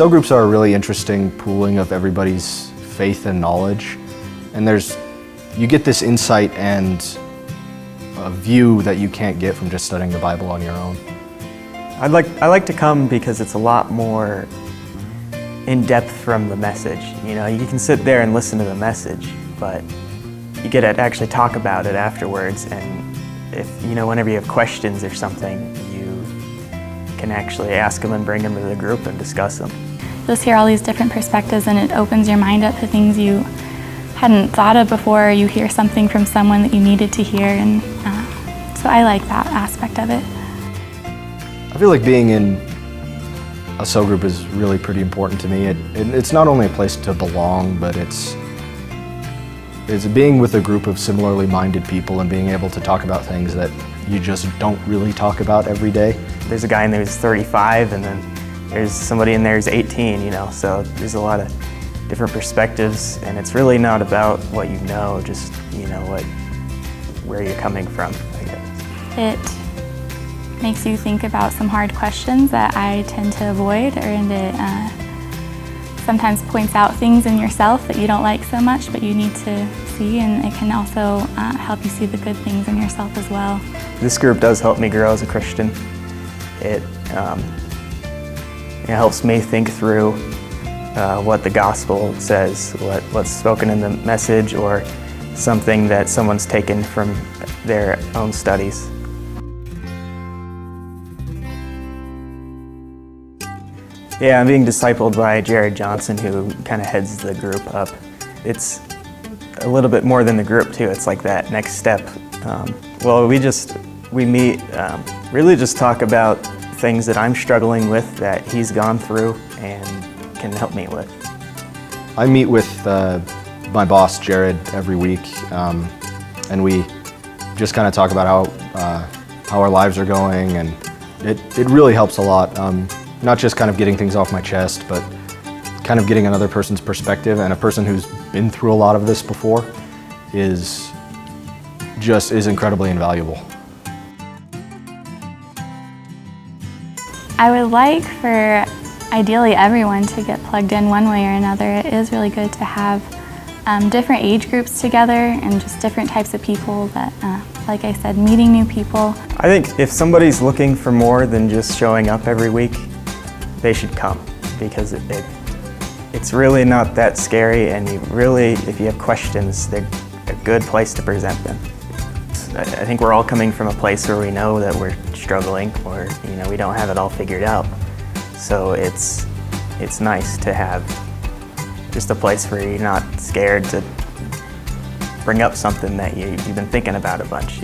cell groups are a really interesting pooling of everybody's faith and knowledge, and you get this insight and a view that you can't get from just studying the Bible on your own. I like to come because it's a lot more in depth from the message. You know, you can sit there and listen to the message, but you get to actually talk about it afterwards, and whenever you have questions or something, you can actually ask them and bring them to the group and discuss them. You'll hear all these different perspectives, and it opens your mind up to things you hadn't thought of before, or you hear something from someone that you needed to hear, and so I like that aspect of it. I feel like being in a cell group is really pretty important to me. It's not only a place to belong, but it's being with a group of similarly minded people and being able to talk about things that you just don't really talk about every day. There's a guy in there who's 35, and then there's somebody in there who's 18, so there's a lot of different perspectives, and it's really not about what you know, just where you're coming from, I guess. It makes you think about some hard questions that I tend to avoid, and it sometimes points out things in yourself that you don't like so much, but you need to see, and it can also help you see the good things in yourself as well. This group does help me grow as a Christian. It helps me think through what the gospel says, what's spoken in the message, or something that someone's taken from their own studies. Yeah, I'm being discipled by Jared Johnson, who kind of heads the group up. It's a little bit more than the group too. It's like that next step. We meet, really just talk about things that I'm struggling with that he's gone through and can help me with. I meet with my boss, Jared, every week, and we just kind of talk about how our lives are going, and it really helps a lot. Not just kind of getting things off my chest, but kind of getting another person's perspective, and a person who's been through a lot of this before is incredibly invaluable. I would like for ideally everyone to get plugged in one way or another. It is really good to have different age groups together and just different types of people that, like I said, meeting new people. I think if somebody's looking for more than just showing up every week, they should come, because it's really not that scary, and if you have questions, they're a good place to present them. I think we're all coming from a place where we know that we're struggling, or we don't have it all figured out. So it's nice to have just a place where you're not scared to bring up something that you've been thinking about a bunch.